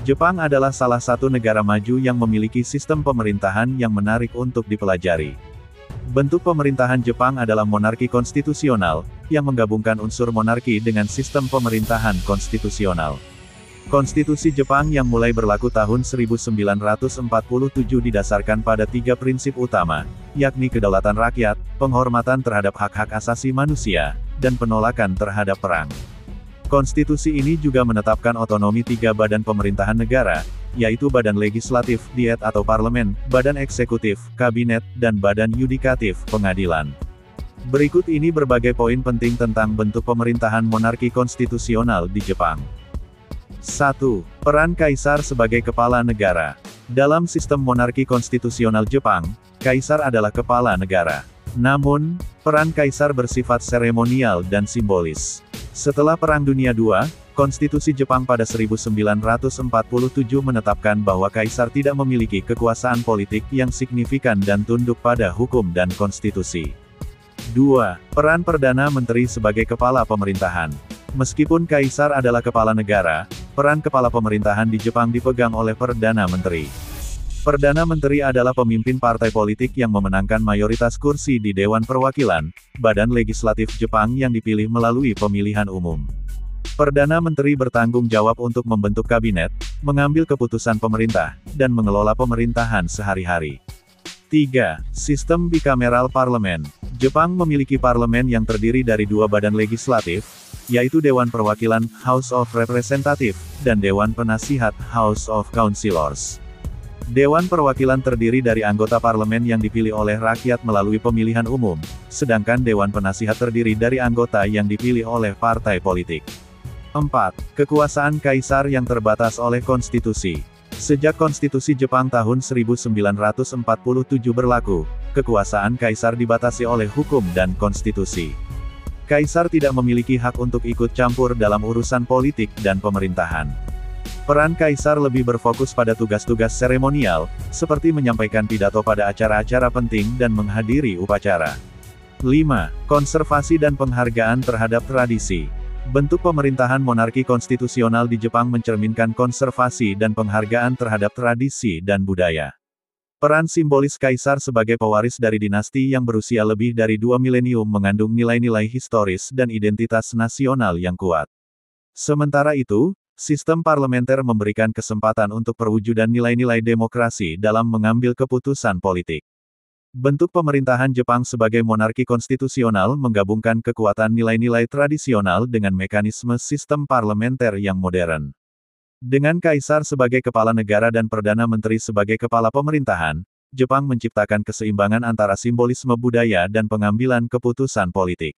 Jepang adalah salah satu negara maju yang memiliki sistem pemerintahan yang menarik untuk dipelajari. Bentuk pemerintahan Jepang adalah monarki konstitusional, yang menggabungkan unsur monarki dengan sistem pemerintahan konstitusional. Konstitusi Jepang yang mulai berlaku tahun 1947 didasarkan pada 3 prinsip utama, yakni kedaulatan rakyat, penghormatan terhadap hak-hak asasi manusia, dan penolakan terhadap perang. Konstitusi ini juga menetapkan otonomi 3 badan pemerintahan negara, yaitu Badan Legislatif, Diet atau Parlemen, Badan Eksekutif, Kabinet, dan Badan Yudikatif, Pengadilan. Berikut ini berbagai poin penting tentang bentuk pemerintahan monarki konstitusional di Jepang. 1. Peran Kaisar sebagai kepala negara. Dalam sistem monarki konstitusional Jepang, Kaisar adalah kepala negara. Namun, peran Kaisar bersifat seremonial dan simbolis. Setelah Perang Dunia II, Konstitusi Jepang pada 1947 menetapkan bahwa Kaisar tidak memiliki kekuasaan politik yang signifikan dan tunduk pada hukum dan konstitusi. 2. Peran Perdana Menteri sebagai kepala pemerintahan. Meskipun Kaisar adalah kepala negara, peran kepala pemerintahan di Jepang dipegang oleh Perdana Menteri. Perdana Menteri adalah pemimpin partai politik yang memenangkan mayoritas kursi di Dewan Perwakilan, badan legislatif Jepang yang dipilih melalui pemilihan umum. Perdana Menteri bertanggung jawab untuk membentuk kabinet, mengambil keputusan pemerintah, dan mengelola pemerintahan sehari-hari. 3. Sistem bikameral parlemen. Jepang memiliki parlemen yang terdiri dari 2 badan legislatif, yaitu Dewan Perwakilan, House of Representatives, dan Dewan Penasihat, House of Councilors. Dewan Perwakilan terdiri dari anggota parlemen yang dipilih oleh rakyat melalui pemilihan umum, sedangkan Dewan Penasihat terdiri dari anggota yang dipilih oleh partai politik. 4. Kekuasaan Kaisar yang terbatas oleh konstitusi. Sejak Konstitusi Jepang tahun 1947 berlaku, kekuasaan Kaisar dibatasi oleh hukum dan konstitusi. Kaisar tidak memiliki hak untuk ikut campur dalam urusan politik dan pemerintahan. Peran Kaisar lebih berfokus pada tugas-tugas seremonial, seperti menyampaikan pidato pada acara-acara penting dan menghadiri upacara. 5. Konservasi dan penghargaan terhadap tradisi. Bentuk pemerintahan monarki konstitusional di Jepang mencerminkan konservasi dan penghargaan terhadap tradisi dan budaya. Peran simbolis Kaisar sebagai pewaris dari dinasti yang berusia lebih dari 2 milenium mengandung nilai-nilai historis dan identitas nasional yang kuat. Sementara itu, sistem parlementer memberikan kesempatan untuk perwujudan nilai-nilai demokrasi dalam mengambil keputusan politik. Bentuk pemerintahan Jepang sebagai monarki konstitusional menggabungkan kekuatan nilai-nilai tradisional dengan mekanisme sistem parlementer yang modern. Dengan Kaisar sebagai kepala negara dan Perdana Menteri sebagai kepala pemerintahan, Jepang menciptakan keseimbangan antara simbolisme budaya dan pengambilan keputusan politik.